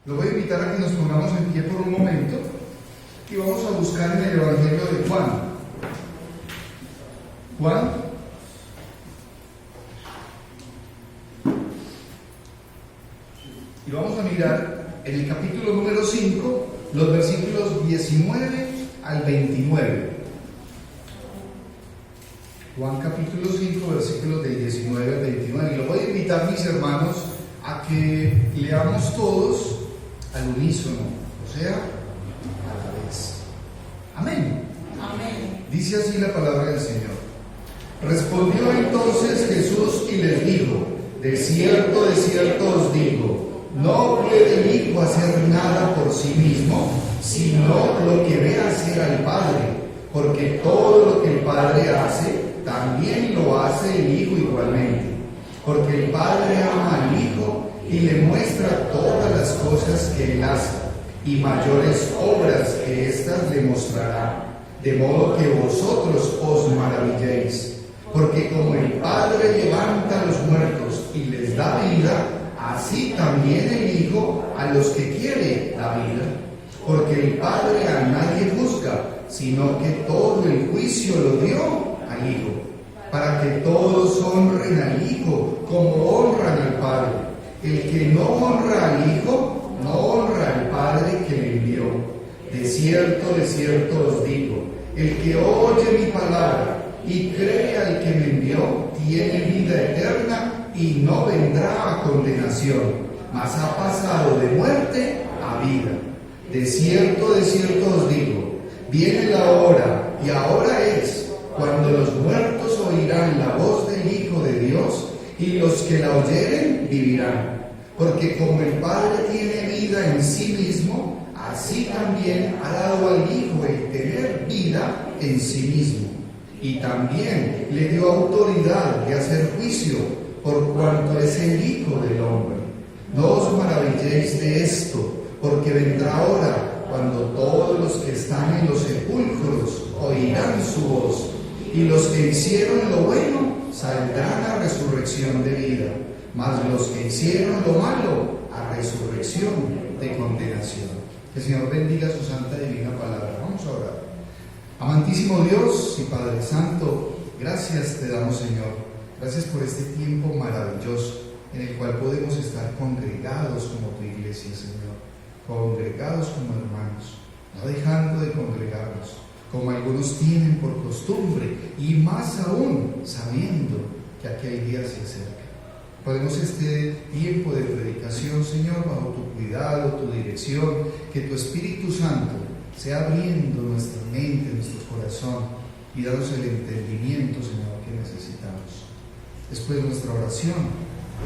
Lo voy a invitar a que nos pongamos en pie por un momento y vamos a buscar en el Evangelio de Juan. Juan, y vamos a mirar en el capítulo número 5, los versículos 19 al 29. Juan capítulo 5, versículos del 19 al 29. Y lo voy a invitar, mis hermanos, a que leamos todos al unísono, o sea, a la vez. Amén. Amén. Dice así la palabra del Señor. Respondió entonces Jesús y les dijo: de cierto os digo, no puede el Hijo hacer nada por sí mismo, sino lo que ve hacer al Padre, porque todo lo que el Padre hace, también lo hace el Hijo igualmente. Porque el Padre ama al Hijo y le muestra todas las cosas que Él hace, y mayores obras que éstas le mostrará, de modo que vosotros os maravilléis. Porque como el Padre levanta a los muertos y les da vida, así también el Hijo a los que quiere da vida. Porque el Padre a nadie juzga, sino que todo el juicio lo dio al Hijo, para que todos honren al Hijo como honran al Padre. El que no honra al Hijo, no honra al Padre que le envió. De cierto os digo, el que oye mi palabra y cree al que me envió, tiene vida eterna y no vendrá a condenación, mas ha pasado de muerte a vida. De cierto os digo, viene la hora, y ahora es, cuando los muertos oirán la voz del Hijo de Dios, y los que la oyeren vivirán. Porque como el Padre tiene vida en sí mismo, así también ha dado al Hijo el tener vida en sí mismo. Y también le dio autoridad de hacer juicio, por cuanto es el Hijo del hombre. No os maravilléis de esto, porque vendrá hora cuando todos los que están en los sepulcros oirán su voz, y los que hicieron lo bueno saldrán a resurrección de vida, mas los que hicieron lo malo a resurrección de condenación. Que el Señor bendiga su santa y divina palabra. Vamos a orar. Amantísimo Dios y Padre Santo, gracias te damos, Señor. Gracias por este tiempo maravilloso en el cual podemos estar congregados como tu iglesia, Señor. Congregados como hermanos, no dejando de congregarnos, como algunos tienen por costumbre, y más aún sabiendo que aquel día se acerca. Podemos este tiempo de predicación, Señor, bajo tu cuidado, tu dirección, que tu Espíritu Santo sea abriendo nuestra mente, nuestro corazón, y danos el entendimiento, Señor, que necesitamos. Después de nuestra oración,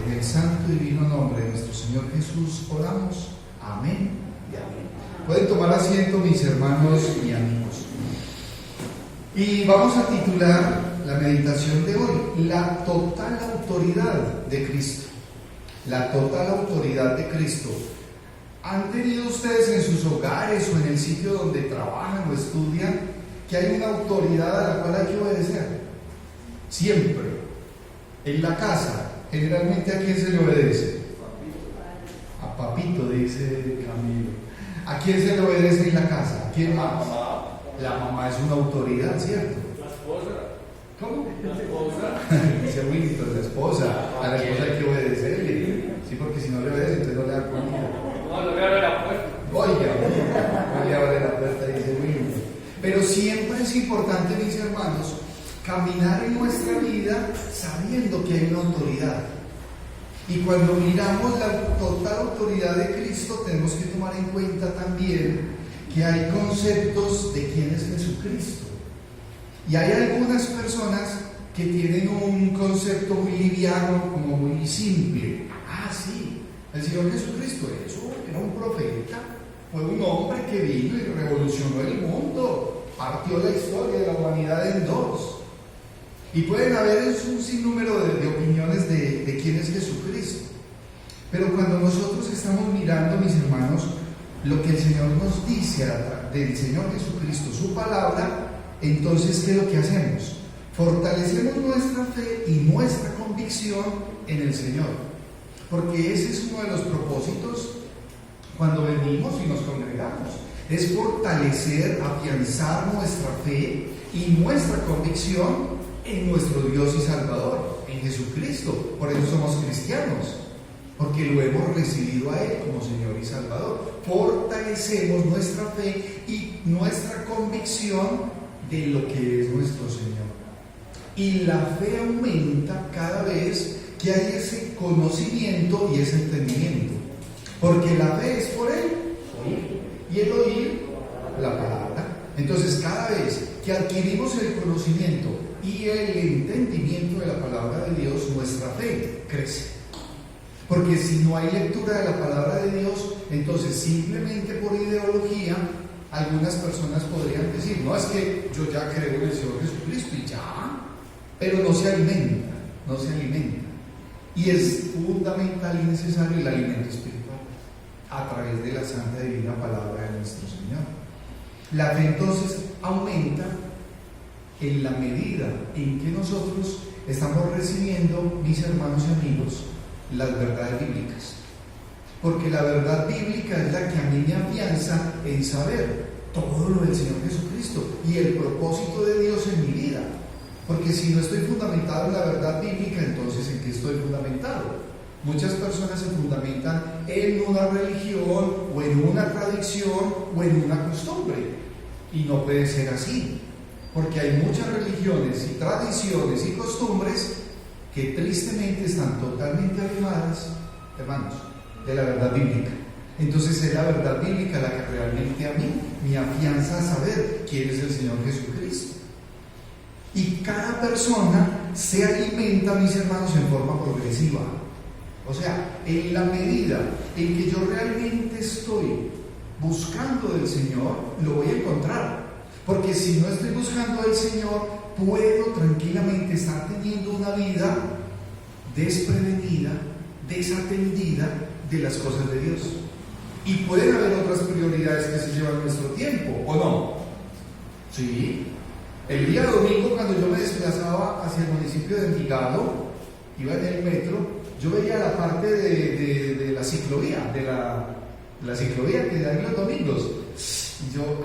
en el santo y divino nombre de nuestro Señor Jesús, oramos. Amén y amén. Pueden tomar asiento, mis hermanos y amigos. Y vamos a titular la meditación de hoy: la total autoridad de Cristo. La total autoridad de Cristo. ¿Han tenido ustedes en sus hogares o en el sitio donde trabajan o estudian que hay una autoridad a la cual hay que obedecer? Siempre. En la casa, generalmente, ¿a quién se le obedece? A papito, dice Camilo. ¿A quién se le obedece en la casa? ¿A quién más? La mamá es una autoridad, ¿cierto? La esposa. ¿Cómo? La esposa. Dice Winton, la esposa. A la esposa hay que obedecerle. Sí, porque si no le obedece, entonces no le da comida. No, le voy a abrir la puerta. Oiga, no le abre la puerta, dice Winton. Pero siempre es importante, mis hermanos, caminar en nuestra vida sabiendo que hay una autoridad. Y cuando miramos la total autoridad de Cristo, tenemos que tomar en cuenta también que hay conceptos de quién es Jesucristo. Y hay algunas personas que tienen un concepto muy liviano, como muy simple. Ah, sí, el Señor Jesucristo, eso era un profeta, fue un hombre que vino y revolucionó el mundo, partió la historia de la humanidad en dos. Y pueden haber un sinnúmero de opiniones de quién es Jesucristo. Pero cuando nosotros estamos mirando, mis hermanos, lo que el Señor nos dice del Señor Jesucristo, su palabra, entonces, ¿qué es lo que hacemos? Fortalecemos nuestra fe y nuestra convicción en el Señor. Porque ese es uno de los propósitos cuando venimos y nos congregamos. Es fortalecer, afianzar nuestra fe y nuestra convicción en nuestro Dios y Salvador, en Jesucristo. Por eso somos cristianos, porque lo hemos recibido a Él como Señor y Salvador. Fortalecemos nuestra fe y nuestra convicción de lo que es nuestro Señor. Y la fe aumenta cada vez que hay ese conocimiento y ese entendimiento. Porque la fe es por Él, oír, y el oír la palabra. Entonces, cada vez que adquirimos el conocimiento y el entendimiento de la palabra de Dios, nuestra fe crece. Porque si no hay lectura de la palabra de Dios, entonces simplemente por ideología, algunas personas podrían decir, no, es que yo ya creo en el Señor Jesucristo y ya, pero no se alimenta, no se alimenta. Y es fundamental y necesario el alimento espiritual a través de la santa y divina palabra de nuestro Señor. La fe entonces aumenta en la medida en que nosotros estamos recibiendo, mis hermanos y amigos, las verdades bíblicas. Porque la verdad bíblica es la que a mí me afianza en saber todo lo del Señor Jesucristo y el propósito de Dios en mi vida. Porque si no estoy fundamentado en la verdad bíblica, entonces ¿en qué estoy fundamentado? Muchas personas se fundamentan en una religión o en una tradición o en una costumbre. Y no puede ser así. Porque hay muchas religiones y tradiciones y costumbres que tristemente están totalmente alejadas, hermanos, de la verdad bíblica. Entonces es la verdad bíblica la que realmente a mí me afianza a saber quién es el Señor Jesucristo. Y cada persona se alimenta, mis hermanos, en forma progresiva. O sea, en la medida en que yo realmente estoy buscando del Señor, lo voy a encontrar. Porque si no estoy buscando del Señor, puedo tranquilamente estar teniendo una vida desprevenida, desatendida de las cosas de Dios. Y pueden haber otras prioridades que se llevan nuestro tiempo, ¿o no? Sí. El día domingo, cuando yo me desplazaba hacia el municipio de Envigado, iba en el metro, yo veía la parte de la ciclovía, de la ciclovía que hay los domingos. Y yo,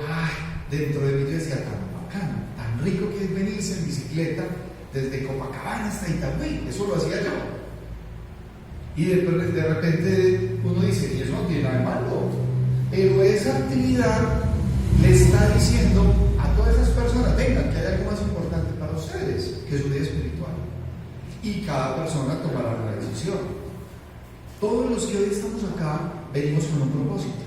dentro de mí yo decía, tan bacano, tan rico que es venirse en bicicleta desde Copacabana hasta Itagüí. Eso lo hacía yo. Y de repente uno dice, y eso no tiene nada de malo, pero esa actividad le está diciendo a todas esas personas, vengan, que hay algo más importante para ustedes, que su vida espiritual. Y cada persona tomará la decisión. Todos los que hoy estamos acá venimos con un propósito,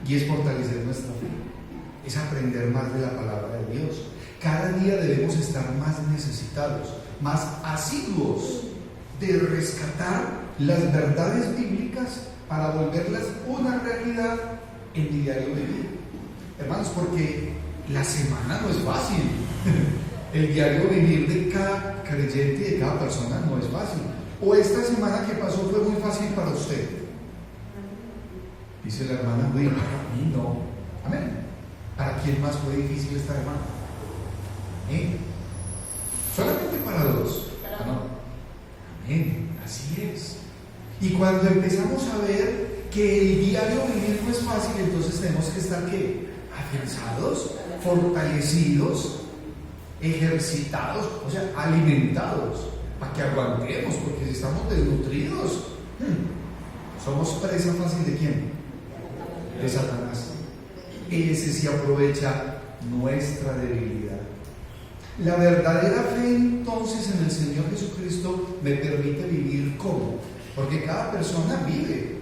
y es fortalecer nuestra fe, es aprender más de la palabra de Dios. Cada día debemos estar más necesitados, más asiduos de rescatar las verdades bíblicas para volverlas una realidad en mi diario vivir. Hermanos, porque la semana no es fácil. El diario vivir de cada creyente y de cada persona no es fácil. O esta semana que pasó fue muy fácil para usted. Dice la hermana, para mí no. Amén. ¿Para quién más fue difícil esta semana? Solamente para dos. No. Amén. Así es. Y cuando empezamos a ver que el diario vivir no es fácil, entonces tenemos que estar ¿qué? Afianzados, fortalecidos, ejercitados, o sea, alimentados, para que aguantemos, porque si estamos desnutridos, somos presa fácil ¿de quién? De Satanás. Ese sí aprovecha nuestra debilidad. La verdadera fe entonces en el Señor Jesucristo me permite vivir ¿cómo? Porque cada persona vive.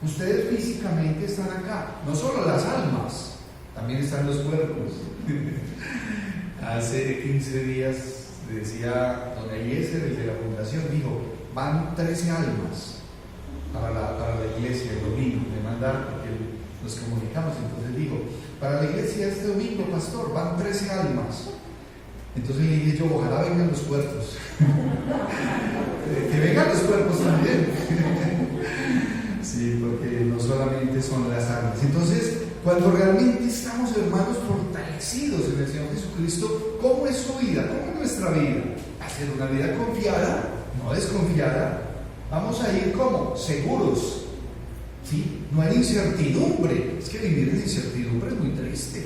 Ustedes físicamente están acá, no solo las almas, también están los cuerpos. Hace 15 días decía don Eliezer, el de la fundación, dijo, van 13 almas para la iglesia el domingo, me mandaron porque nos comunicamos, entonces digo, para la iglesia este domingo, pastor, van 13 almas. Entonces le dije yo, ojalá vengan los cuerpos. Que vengan los cuerpos también. Sí, porque no solamente son las almas. Entonces, cuando realmente estamos, hermanos, fortalecidos en el Señor Jesucristo, ¿cómo es su vida? ¿Cómo es nuestra vida? Hacer una vida confiada, no desconfiada. Vamos a ir ¿cómo? Seguros. ¿sí? No hay incertidumbre. Es que vivir en incertidumbre es muy triste.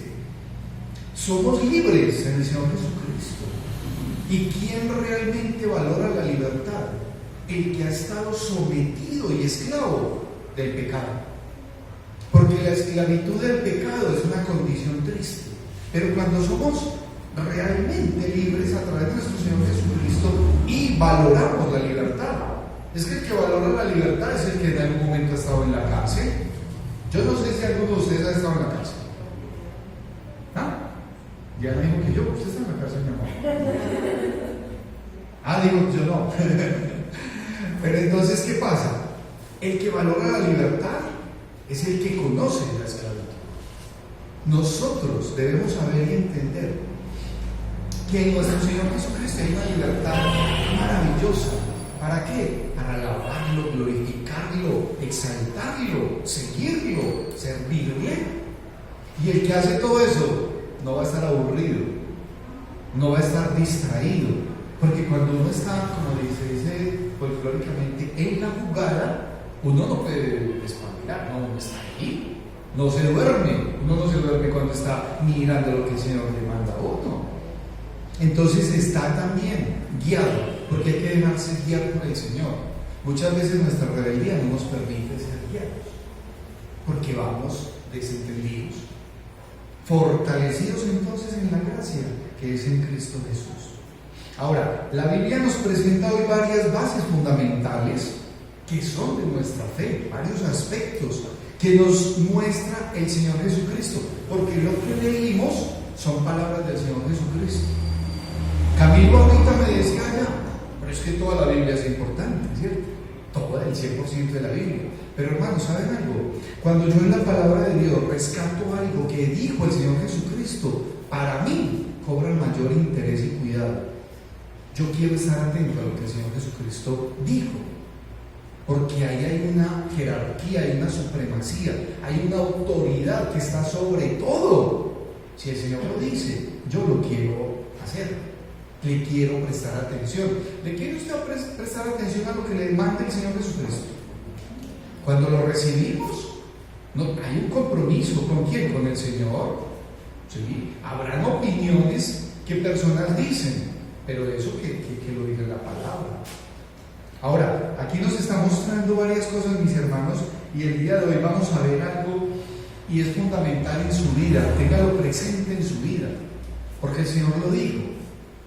Somos libres en el Señor Jesucristo. ¿Y quién realmente valora la libertad? El que ha estado sometido y esclavo del pecado. Porque la esclavitud del pecado es una condición triste. Pero cuando somos realmente libres a través de nuestro Señor Jesucristo y valoramos la libertad. Es que el que valora la libertad es el que en algún momento ha estado en la cárcel. Yo no sé si alguno de ustedes ha estado en la cárcel. ¿Ah? Ya no digo que yo, usted está en la cárcel, mi amor. Ah, digo, yo no. Pero entonces, ¿qué pasa? El que valora la libertad es el que conoce la esclavitud. Nosotros debemos saber y entender que en nuestro Señor Jesucristo hay una libertad maravillosa. ¿Para qué? Para alabarlo, glorificarlo, exaltarlo, seguirlo, servirle. Y el que hace todo eso no va a estar aburrido, no va a estar distraído, porque cuando uno está, como dice folclóricamente, en la jugada, uno no puede espabilar, no, uno está ahí, no se duerme, uno no se duerme cuando está mirando lo que el Señor le manda a uno. Entonces está también guiado, porque hay que dejarse guiar por el Señor. Muchas veces nuestra rebeldía no nos permite ser guiados, porque vamos desentendidos, fortalecidos entonces en la gracia que es en Cristo Jesús. Ahora, la Biblia nos presenta hoy varias bases fundamentales que son de nuestra fe, varios aspectos que nos muestra el Señor Jesucristo, porque lo que leímos son palabras del Señor Jesucristo. Camilo ahorita me decía ya, pero es que toda la Biblia es importante, ¿cierto? Toda, el 100% de la Biblia. Pero hermanos, ¿saben algo? Cuando yo en la palabra de Dios rescato algo que dijo el Señor Jesucristo, para mí cobra mayor interés y cuidado. Yo quiero estar atento a lo que el Señor Jesucristo dijo, porque ahí hay una jerarquía, hay una supremacía, hay una autoridad que está sobre todo. Si el Señor lo dice, yo lo quiero hacer. Le quiero prestar atención. ¿Le quiere usted prestar atención a lo que le manda el Señor Jesucristo? Cuando lo recibimos, no, hay un compromiso. ¿Con quién? Con el Señor. ¿Sí? Habrán opiniones que personas dicen, pero eso que lo dice la palabra. Ahora, aquí nos está mostrando varias cosas, mis hermanos, y el día de hoy vamos a ver algo y es fundamental en su vida. Téngalo presente en su vida, porque el Señor lo dijo.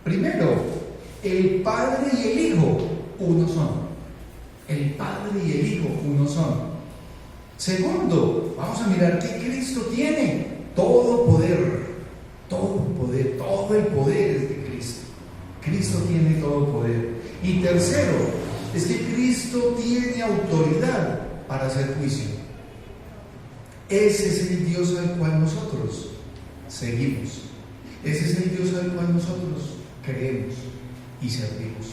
Primero, el Padre y el Hijo uno son. El Padre y el Hijo uno son. Segundo, vamos a mirar que Cristo tiene todo poder, todo el poder es de Cristo. Cristo tiene todo poder. Y tercero, es que Cristo tiene autoridad para hacer juicio. Ese es el Dios al cual nosotros seguimos. Ese es el Dios al cual nosotros creemos y servimos.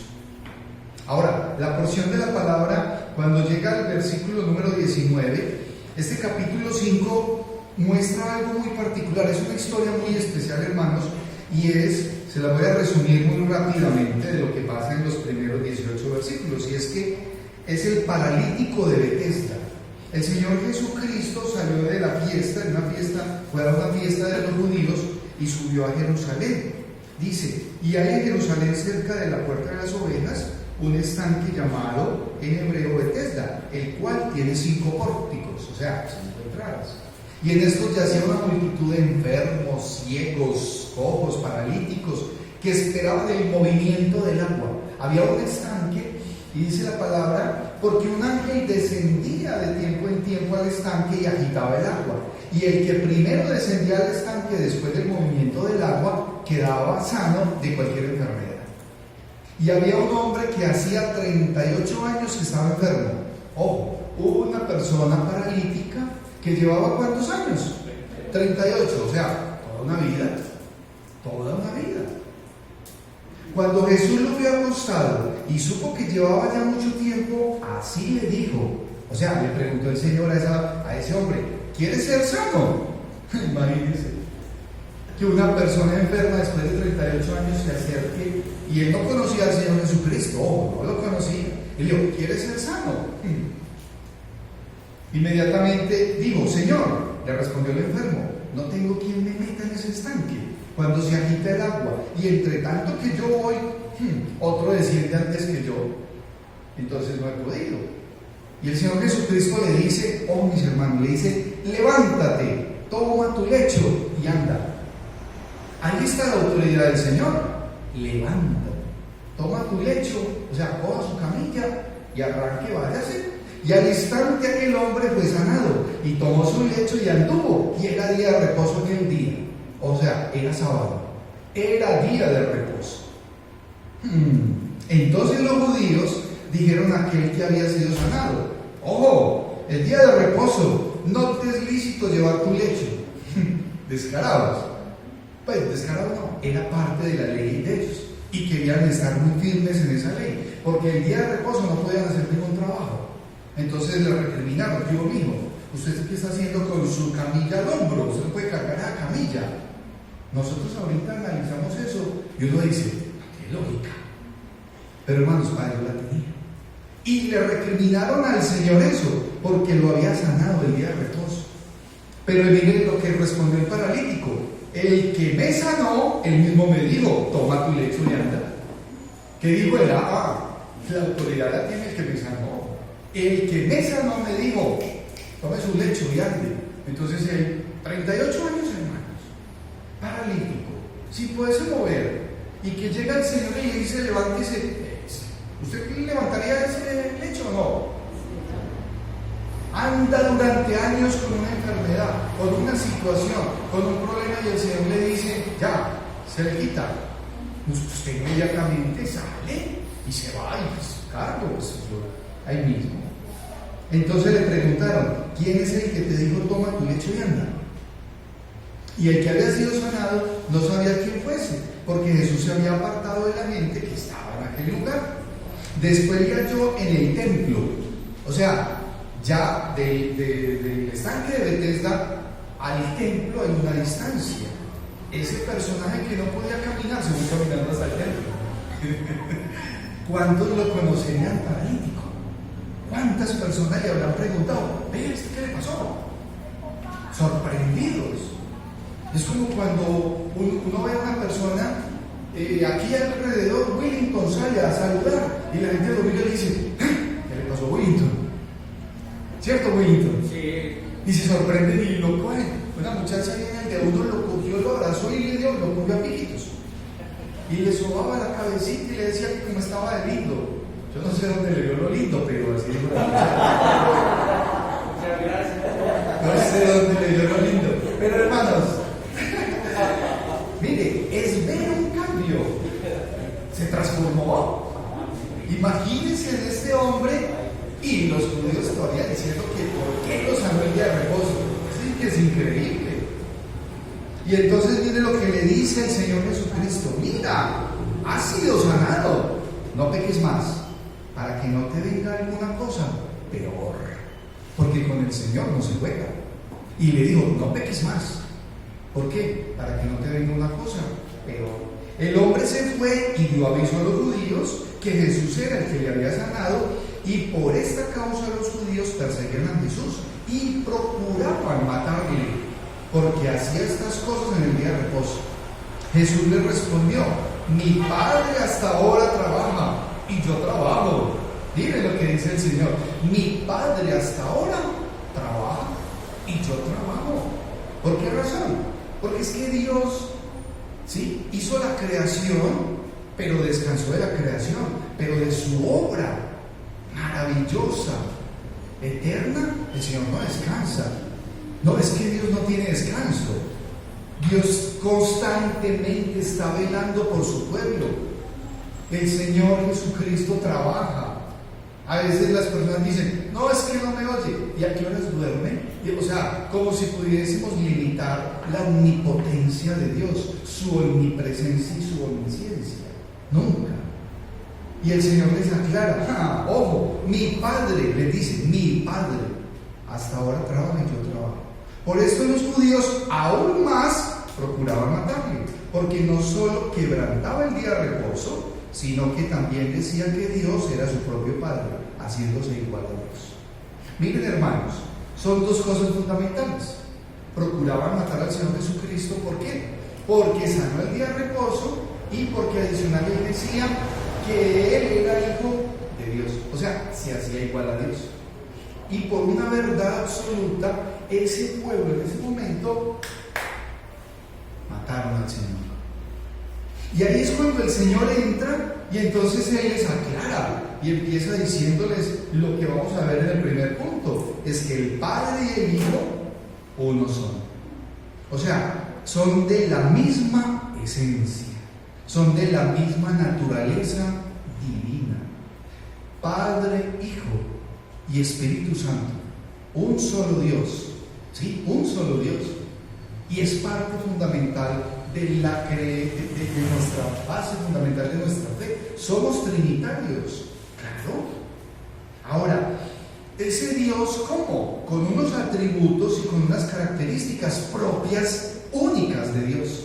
Ahora, la porción de la palabra, cuando llega al versículo número 19, este capítulo 5 muestra algo muy particular. Es una historia muy especial, hermanos, y se la voy a resumir muy rápidamente de lo que pasa en los primeros 18 versículos, y es que es el paralítico de Betesda. El Señor Jesucristo salió de la fiesta, fue a una fiesta de los judíos y subió a Jerusalén. Dice, y hay en Jerusalén, cerca de la puerta de las ovejas, un estanque llamado en hebreo Betesda, el cual tiene 5 pórticos, o sea, 5 entradas. Y en estos yacía una multitud de enfermos, ciegos, cojos, paralíticos, que esperaban el movimiento del agua. Había un estanque, y dice la palabra, porque un ángel descendía de tiempo en tiempo al estanque y agitaba el agua. Y el que primero descendía al estanque después del movimiento del agua quedaba sano de cualquier enfermedad. Y había un hombre que hacía 38 años que estaba enfermo. Ojo, hubo una persona paralítica que llevaba ¿cuántos años? 38, o sea, toda una vida. Cuando Jesús lo vio acostado y supo que llevaba ya mucho tiempo, así le dijo. O sea, le preguntó el Señor a ese hombre, ¿quieres ser sano? Imagínense que una persona enferma después de 38 años se acerque, y él no conocía al Señor Jesucristo, no lo conocía. Él dijo, ¿quieres ser sano? Inmediatamente dijo: Señor, le respondió el enfermo, no tengo quien me meta en ese estanque cuando se agita el agua, y entre tanto que yo voy, otro desciende antes que yo, entonces no he podido. Y el Señor Jesucristo le dice: oh mis hermanos, le dice: levántate, toma tu lecho y anda. Ahí está la autoridad del Señor. Levántate, toma tu lecho, o sea, coja su camilla y arranque, váyase. Y al instante aquel hombre fue sanado y tomó su lecho y anduvo, y era día de reposo aquel día, o sea, era sábado, era día de reposo. Entonces los judíos dijeron a aquel que había sido sanado: ojo, el día de reposo no te es lícito llevar tu lecho. Descarados. Pues descarados no, era parte de la ley de ellos y querían estar muy firmes en esa ley, porque el día de reposo no podían hacer ningún trabajo. Entonces le recriminaron: digo, mijo, ¿usted qué está haciendo con su camilla al hombro? Usted no puede cargar a la camilla. Nosotros ahorita analizamos eso y uno dice: qué lógica. Pero hermanos, para ellos la tenía. Y le recriminaron al Señor eso, porque lo había sanado el día de reposo. Pero miren lo que respondió el paralítico: el que me sanó, él mismo me dijo: toma tu lecho y anda. ¿Qué dijo él? La autoridad la tiene el que me sanó. El que me sanó me dijo: tome su lecho y ande. Entonces él, 38 años, hermanos, paralítico, sin poderse mover, y que llega el Señor y le dice: levántese. ¿Usted levantaría ese lecho o no? Anda durante años con una enfermedad, con una situación, con un problema, y el Señor le dice: ya, se le quita. Usted inmediatamente sale y se va, y pues, cargo, pues, ahí mismo. Entonces le preguntaron: ¿quién es el que te dijo toma tu lecho y anda? Y el que había sido sanado no sabía quién fuese, porque Jesús se había apartado de la gente que estaba en aquel lugar. Después le halló en el templo, o sea, ya del estanque de Betesda al templo hay una distancia. Ese personaje que no podía caminar se fue caminando hasta el templo. ¿Cuántos lo conocerían paralítico? ¿Cuántas personas le habrán preguntado: ve, ¿qué le pasó? Sorprendidos. Es como cuando uno ve a una persona aquí alrededor. Willington sale a saludar y la gente lo mira y le dice: ¿qué le pasó a Willington? ¿Cierto, Willington? Sí. Y se sorprenden y lo cogen. Una muchacha viene de uno, lo cogió, lo abrazó y le dio, lo cogió a piquitos. Y le sobaba la cabecita y le decía que como estaba de lindo. Yo no sé dónde le dio lo lindo, pero así dijo la muchacha. Muchas gracias. No sé dónde le dio lo lindo. Pero hermanos, mire, es ver un cambio. Se transformó. Imagínense en este hombre, y los judíos todavía diciendo que por qué lo sanó el día de reposo. Sí, que es increíble. Y entonces mire lo que le dice el Señor Jesucristo: mira, has sido sanado, no peques más, para que no te venga alguna cosa peor, porque con el Señor no se juega. Y le dijo: no peques más. ¿Por qué? Para que no te venga una cosa peor. El hombre se fue y dio aviso a los judíos que Jesús era el que le había sanado, y por esta causa los judíos perseguían a Jesús y procuraban matarle, porque hacía estas cosas en el día de reposo. Jesús le respondió: mi Padre hasta ahora trabaja y yo trabajo. Miren lo que dice el Señor: mi Padre hasta ahora trabaja y yo trabajo. ¿Por qué razón? Porque es que Dios, ¿sí?, hizo la creación, pero descansó de la creación, pero de su obra maravillosa, eterna, el Señor no descansa. No, es que Dios no tiene descanso. Dios constantemente está velando por su pueblo. El Señor Jesucristo trabaja. A veces las personas dicen: no, es que no me oye. ¿Y a qué horas duerme? O sea, como si pudiésemos limitar la omnipotencia de Dios, su omnipresencia y su omnisciencia. Nunca. Y el Señor les aclara: ojo, mi Padre, les dice, mi Padre hasta ahora trabaja y yo trabajo. Por esto los judíos aún más procuraban matarle, porque no solo quebrantaba el día de reposo, sino que también decía que Dios era su propio Padre, haciéndose igual a Dios. Miren, hermanos, son dos cosas fundamentales. Procuraban matar al Señor Jesucristo, ¿por qué? Porque sanó el día de reposo y porque adicionalmente decía que Él era hijo de Dios, o sea, se hacía igual a Dios. Y por una verdad absoluta, ese pueblo en ese momento mataron al Señor. Y ahí es cuando el Señor entra y entonces Él les aclara y empieza diciéndoles lo que vamos a ver en el primer punto, es que el Padre y el Hijo uno son. O sea, son de la misma esencia, son de la misma naturaleza divina. Padre, Hijo y Espíritu Santo, un solo Dios, ¿sí? Un solo Dios. Y es parte fundamental de nuestra base fundamental de nuestra fe. Somos trinitarios, claro. Ahora, ese Dios, ¿cómo? Con unos atributos y con unas características propias, únicas de Dios.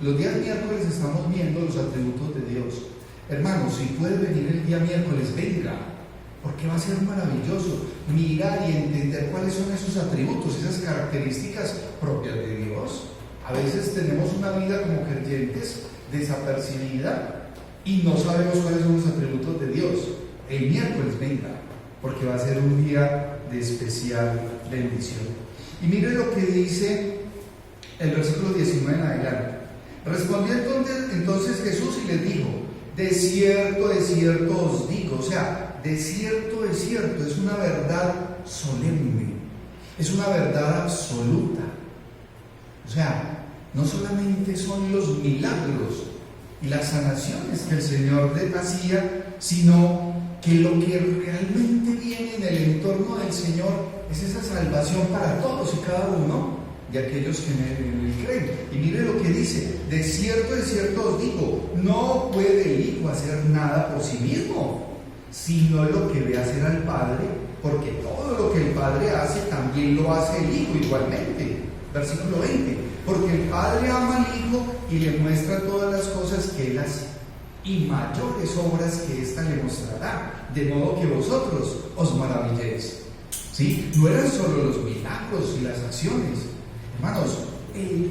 Los días miércoles estamos viendo los atributos de Dios. Hermanos, si puede venir el día miércoles, venga, porque va a ser maravilloso mirar y entender cuáles son esos atributos, esas características propias de Dios. A veces tenemos una vida como creyentes desapercibida y no sabemos cuáles son los atributos de Dios. El miércoles venga, porque va a ser un día de especial bendición. Y mire lo que dice el versículo 19 en adelante. Respondió entonces Jesús y les dijo: de cierto os digo, o sea, de cierto, es una verdad solemne, es una verdad absoluta. O sea, no solamente son los milagros y las sanaciones que el Señor hacía, sino que lo que realmente viene en el entorno del Señor es esa salvación para todos y cada uno de aquellos que en Él creen. Y mire lo que dice: de cierto os digo, no puede el Hijo hacer nada por sí mismo, sino lo que ve hacer al Padre, porque todo lo que el Padre hace, también lo hace el Hijo igualmente. Versículo 20: porque el Padre ama al Hijo y le muestra todas las cosas que Él hace, y mayores obras que ésta le mostrará, de modo que vosotros os maravilléis. ¿Sí? No eran solo los milagros y las acciones. Hermanos,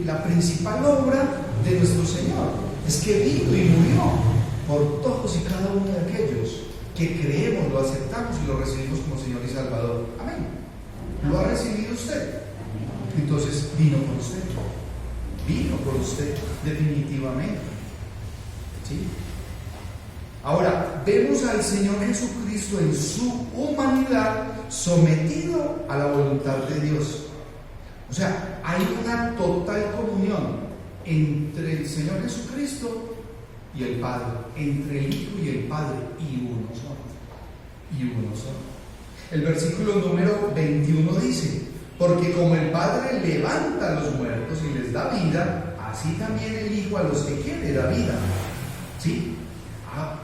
la principal obra de nuestro Señor es que vino y murió por todos y cada uno de aquellos que creemos, lo aceptamos y lo recibimos como Señor y Salvador. Amén. ¿Lo ha recibido usted? Entonces vino por usted, definitivamente. ¿Sí? Ahora, vemos al Señor Jesucristo en su humanidad sometido a la voluntad de Dios. O sea, hay una total comunión entre el Señor Jesucristo y el Padre, entre el Hijo y el Padre, y uno solo. El versículo número 21 dice: porque como el Padre levanta a los muertos y les da vida, así también el Hijo a los que quiere da vida. ¿Sí?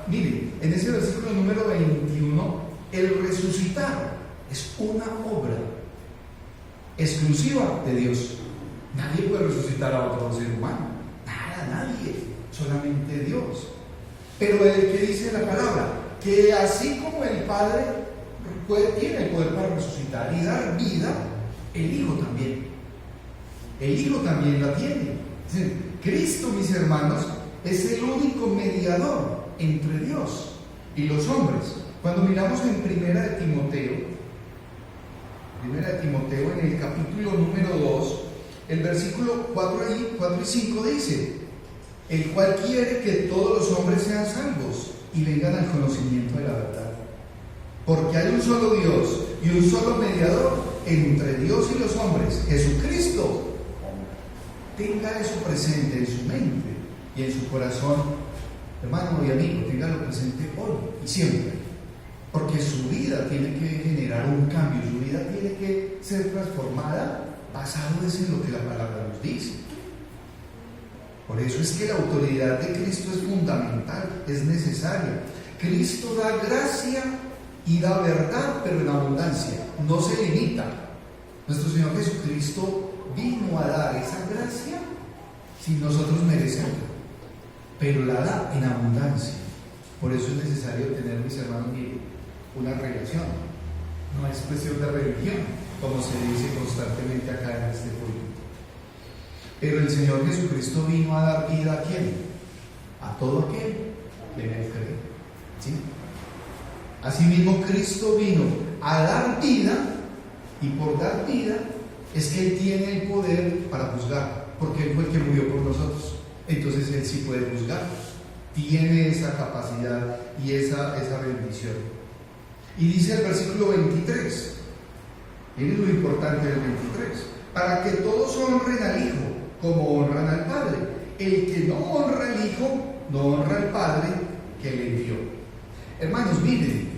Miren, en ese versículo número 21, el resucitar es una obra exclusiva de Dios. Nadie puede resucitar a otro ser humano, nadie, solamente Dios. Pero el que dice la palabra, que así como el Padre tiene el poder para resucitar y dar vida, el Hijo también la tiene. Es decir, Cristo, mis hermanos, es el único mediador entre Dios y los hombres. Cuando miramos en Primera de Timoteo, en el capítulo número 2, el versículo 4 y 5 dice: el cual quiere que todos los hombres sean salvos y vengan al conocimiento de la verdad. Porque hay un solo Dios y un solo mediador entre Dios y los hombres, Jesucristo. Tenga eso presente en su mente y en su corazón, hermano y amigo, téngalo presente hoy y siempre, porque su vida tiene que generar un cambio, su vida tiene que ser transformada basado en lo que la palabra nos dice. Por eso es que la autoridad de Cristo es fundamental, es necesaria. Cristo da gracia y da verdad, pero en abundancia, no se limita. Nuestro Señor Jesucristo vino a dar esa gracia sin nosotros merecerla, pero la da en abundancia. Por eso es necesario tener, mis hermanos, una relación. No es cuestión de religión, como se dice constantemente acá en este público. Pero el Señor Jesucristo vino a dar vida ¿a quién? A todo aquel que en Él cree. ¿Sí? Asimismo, Cristo vino a dar vida, y por dar vida es que Él tiene el poder para juzgar, porque Él fue el que murió por nosotros. Entonces Él sí puede juzgar, tiene esa capacidad y esa bendición. Y dice el versículo 23, miren lo importante del 23: para que todos honren al Hijo como honran al Padre. El que no honra al Hijo, no honra al Padre que le envió. Hermanos, miren,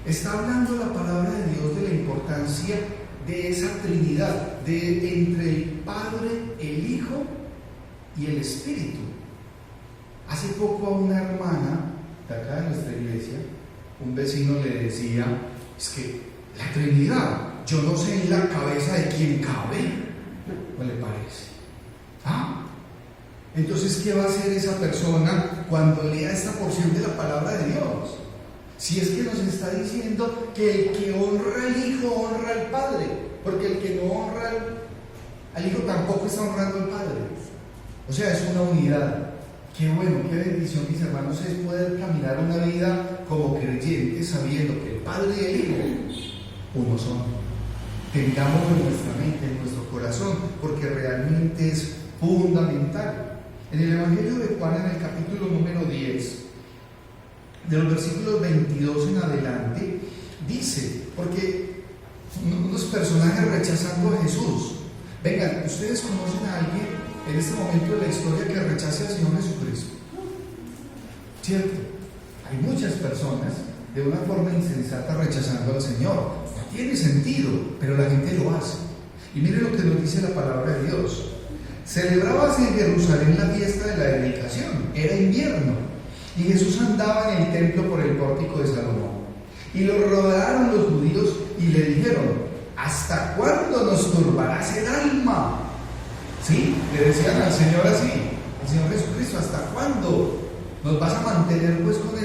está hablando la palabra de Dios de la importancia de esa Trinidad, de entre el Padre, el Hijo y el Espíritu. Hace poco a una hermana de acá de nuestra iglesia, un vecino le decía: es que la Trinidad, yo no sé en la cabeza de quién cabe. ¿No le parece? ¿Ah? Entonces, ¿qué va a hacer esa persona cuando lea esta porción de la palabra de Dios? Si es que nos está diciendo que el que honra al Hijo honra al Padre, porque el que no honra al Hijo tampoco está honrando al Padre. O sea, es una unidad. Qué bueno, qué bendición, mis hermanos, es poder caminar una vida como creyentes sabiendo que el Padre y el Hijo uno son. Tengámoslo en nuestra mente, en nuestro corazón, porque realmente es fundamental. En el Evangelio de Juan, en el capítulo número 10, de los versículos 22 en adelante, dice, porque unos personajes rechazando a Jesús. Vengan, ¿ustedes conocen a alguien en este momento de la historia que rechace al Señor Jesucristo? ¿Cierto? Hay muchas personas de una forma insensata rechazando al Señor. No tiene sentido, pero la gente lo hace. Y mire lo que nos dice la palabra de Dios. Celebrábase en Jerusalén la fiesta de la dedicación, era invierno, y Jesús andaba en el templo por el pórtico de Salomón. Y lo rodearon los judíos y le dijeron: ¿hasta cuándo nos turbarás el alma? ¿Sí? Le decían al Señor así, al Señor Jesucristo: ¿hasta cuándo nos vas a mantener pues con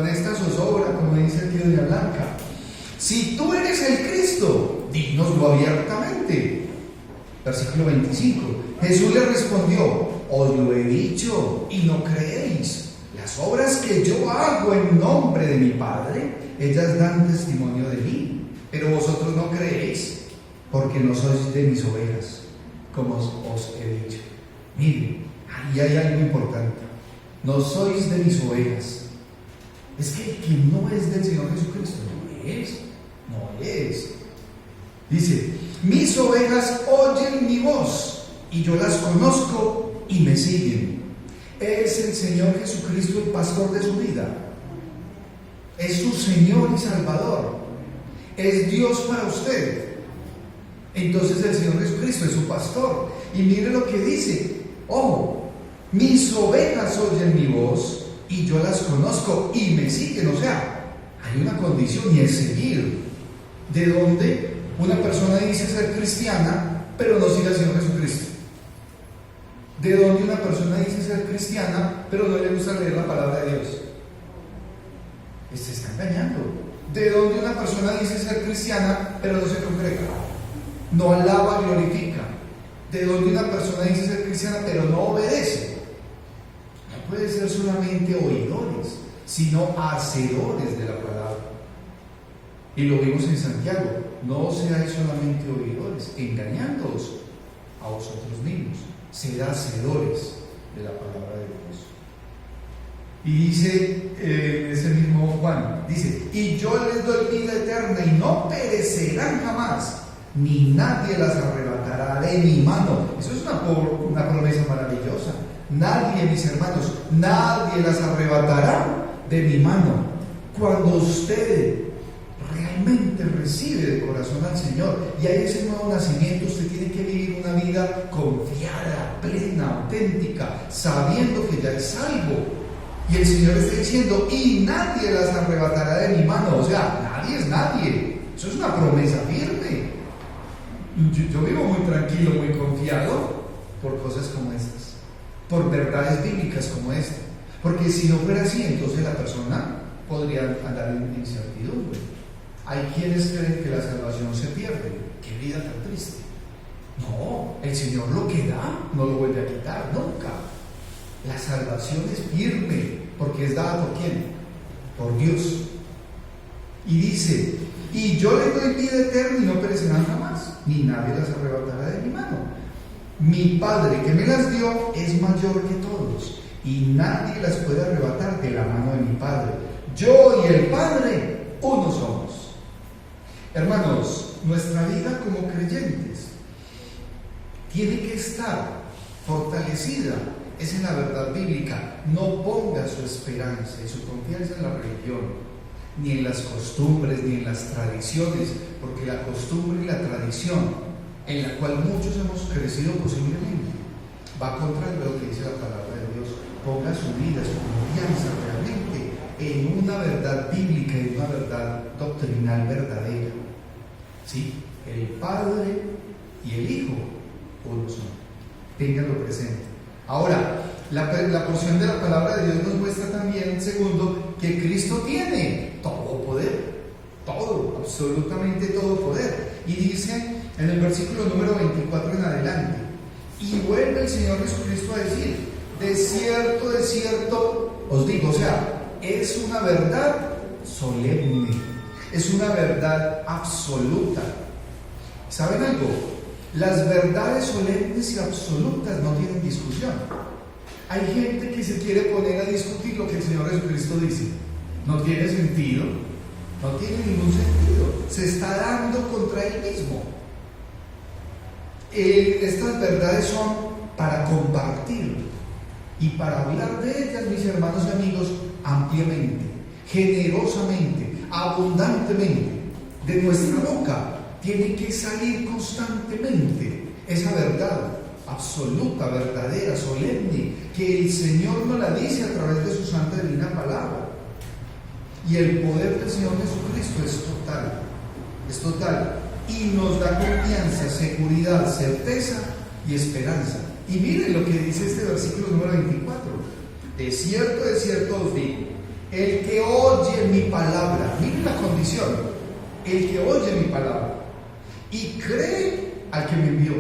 esta zozobra, como dice aquí doña Blanca? Si tú eres el Cristo, dínoslo abiertamente. Versículo 25. Jesús le respondió: os lo he dicho y no creéis. Las obras que yo hago en nombre de mi Padre, ellas dan testimonio de mí, pero vosotros no creéis, porque no sois de mis ovejas, como os he dicho. Miren, ahí hay algo importante. No sois de mis ovejas. Es que el que no es del Señor Jesucristo no es. Dice: mis ovejas oyen mi voz, y yo las conozco y me siguen. Es el Señor Jesucristo el pastor de su vida. Es su Señor y Salvador. Es Dios para usted. Entonces el Señor Jesucristo es su pastor. Y mire lo que dice: ojo, mis ovejas oyen mi voz, y yo las conozco y me siguen. O sea, hay una condición, y es seguir. ¿De dónde? Una persona dice ser cristiana, pero no sigue al Señor Jesucristo. ¿De dónde una persona dice ser cristiana, pero no le gusta leer la palabra de Dios? Se está engañando. ¿De dónde una persona dice ser cristiana, pero no se congrega? No alaba, glorifica. ¿De dónde una persona dice ser cristiana, pero no obedece? No puede ser solamente oidores, sino hacedores de la palabra. Y lo vimos en Santiago: no seáis solamente oidores, engañándoos a vosotros mismos, sed hacedores de la palabra de Dios. Y dice ese mismo Juan, dice: y yo les doy vida eterna, y no perecerán jamás, ni nadie las arrebatará de mi mano. Eso es una promesa maravillosa. Nadie, mis hermanos, nadie las arrebatará de mi mano. Cuando usted realmente recibe de corazón al Señor y hay ese nuevo nacimiento, usted tiene que vivir una vida confiada, plena, auténtica, sabiendo que ya es salvo. Y el Señor está diciendo: y nadie las arrebatará de mi mano. O sea, nadie es nadie. Eso es una promesa firme. Yo vivo muy tranquilo, muy confiado por cosas como estas, por verdades bíblicas como esta. Porque si no fuera así, entonces la persona podría andar en incertidumbre. Hay quienes creen que la salvación se pierde. ¡Qué vida tan triste! No, el Señor lo que da no lo vuelve a quitar, nunca. La salvación es firme, porque es dada ¿por quién? Por Dios. Y dice, y yo les doy vida eterna y no perecerán jamás, ni nadie las arrebatará de mi mano. Mi Padre que me las dio es mayor que todos, y nadie las puede arrebatar de la mano de mi Padre. Yo y el Padre, uno somos. Hermanos, nuestra vida como creyentes tiene que estar fortalecida, es en la verdad bíblica. No ponga su esperanza y su confianza en la religión, ni en las costumbres, ni en las tradiciones, porque la costumbre y la tradición en la cual muchos hemos crecido posiblemente va contra lo que dice la palabra de Dios. Ponga su vida, su confianza realmente en una verdad bíblica, en una verdad doctrinal verdadera. ¿Sí? El Padre y el Hijo uno son. Ténganlo presente. Ahora, la porción de la palabra de Dios nos muestra también, segundo, que Cristo tiene todo poder, todo, absolutamente todo poder. Y dice en el versículo número 24 en adelante, y vuelve el Señor Jesucristo a decir, de cierto os digo, o sea, es una verdad solemne, es una verdad absoluta. ¿Saben algo? Las verdades solemnes y absolutas no tienen discusión. Hay gente que se quiere poner a discutir lo que el Señor Jesucristo dice. No tiene sentido, no tiene ningún sentido. Se está dando contra él mismo. Estas verdades son para compartir y para hablar de ellas, mis hermanos y amigos, ampliamente, generosamente, abundantemente. De nuestra boca tiene que salir constantemente esa verdad absoluta, verdadera, solemne, que el Señor nos la dice a través de su santa y divina palabra. Y el poder del Señor Jesucristo es total, y nos da confianza, seguridad, certeza y esperanza. Y miren lo que dice este versículo número 24. De cierto os digo, el que oye mi palabra, miren la condición, el que oye mi palabra y cree al que me envió.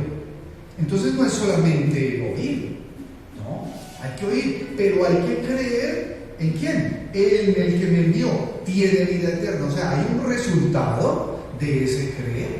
Entonces no es solamente oír, no, hay que oír, pero hay que creer ¿en quién? En el que me envió, tiene vida eterna. O sea, hay un resultado de ese creer.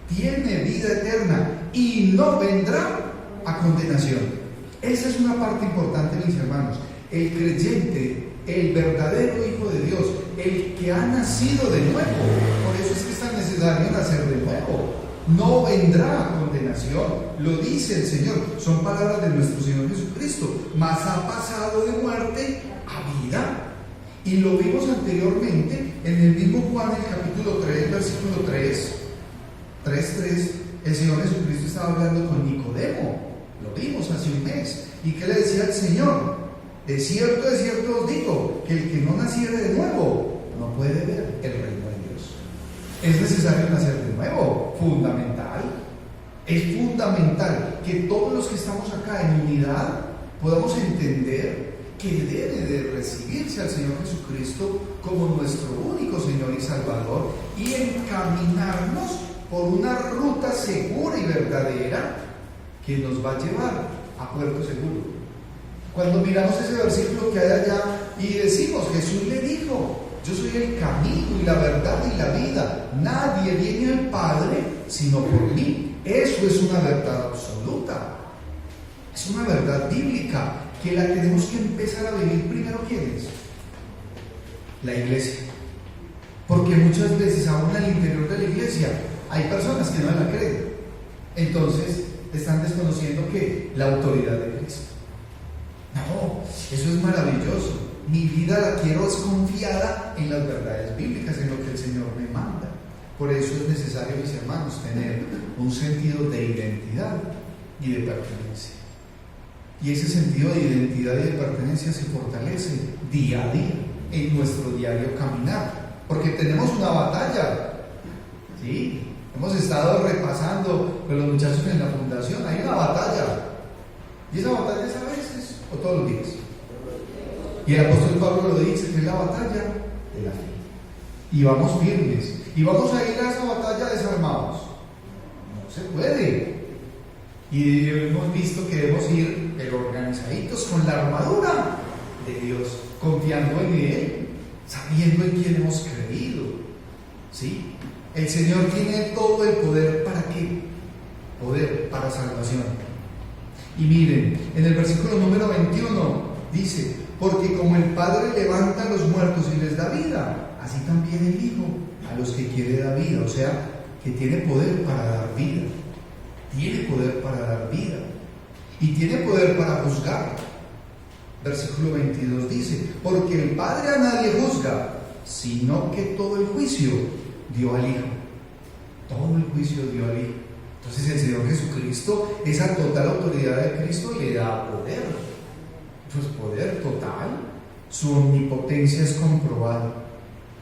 Tiene vida eterna y no vendrá a condenación. Esa es una parte importante, mis hermanos. El creyente, el verdadero Hijo de Dios, el que ha nacido de nuevo, por eso es que es tan necesario nacer de nuevo, no vendrá a condenación. Lo dice el Señor, son palabras de nuestro Señor Jesucristo, mas ha pasado de muerte a vida. Y lo vimos anteriormente en el mismo Juan, el capítulo 3, versículo 3:3. El Señor Jesucristo estaba hablando con Nicodemo, lo vimos hace un mes. ¿Y qué le decía el Señor? De cierto os digo, que el que no naciere de nuevo no puede ver el reino de Dios. Es necesario nacer de nuevo, fundamental. Es fundamental que todos los que estamos acá en unidad podamos entender que debe de recibirse al Señor Jesucristo como nuestro único Señor y Salvador y encaminarnos por una ruta segura y verdadera que nos va a llevar a puerto seguro. Cuando miramos ese versículo que hay allá y decimos, Jesús le dijo, yo soy el camino y la verdad y la vida, nadie viene al Padre sino por mí. Eso es una verdad absoluta, es una verdad bíblica que la tenemos que empezar a vivir primero. ¿Quiénes? La iglesia. Porque muchas veces aún en el interior de la iglesia hay personas que no la creen, entonces están desconociendo que la autoridad de Cristo. No, eso es maravilloso. Mi vida la quiero es confiada en las verdades bíblicas, en lo que el Señor me manda. Por eso es necesario, mis hermanos, tener un sentido de identidad y de pertenencia. Y ese sentido de identidad y de pertenencia se fortalece día a día en nuestro diario caminar, porque tenemos una batalla. ¿Sí? Hemos estado repasando con los muchachos en la fundación, hay una batalla. Y esa batalla es a veces o todos los días. Y el apóstol Pablo lo dice, que es la batalla de la fe. y vamos firmes, y vamos a ir a esa batalla desarmados. No se puede. Y hemos visto que debemos ir, pero organizaditos, con la armadura de Dios, confiando en Él, sabiendo en quién hemos creído. ¿Sí? El Señor tiene todo el poder. ¿Para qué? Poder para salvación. Y miren, en el versículo número 21 dice: porque como el Padre levanta a los muertos y les da vida, así también el Hijo a los que quiere da vida. O sea, que tiene poder para dar vida. Tiene poder para dar vida. Y tiene poder para juzgar. Versículo 22 dice: porque el Padre a nadie juzga, sino que todo el juicio dio al Hijo. Todo el juicio dio al Hijo. Entonces el Señor Jesucristo, esa total autoridad de Cristo le da poder. Pues poder total. Su omnipotencia es comprobada.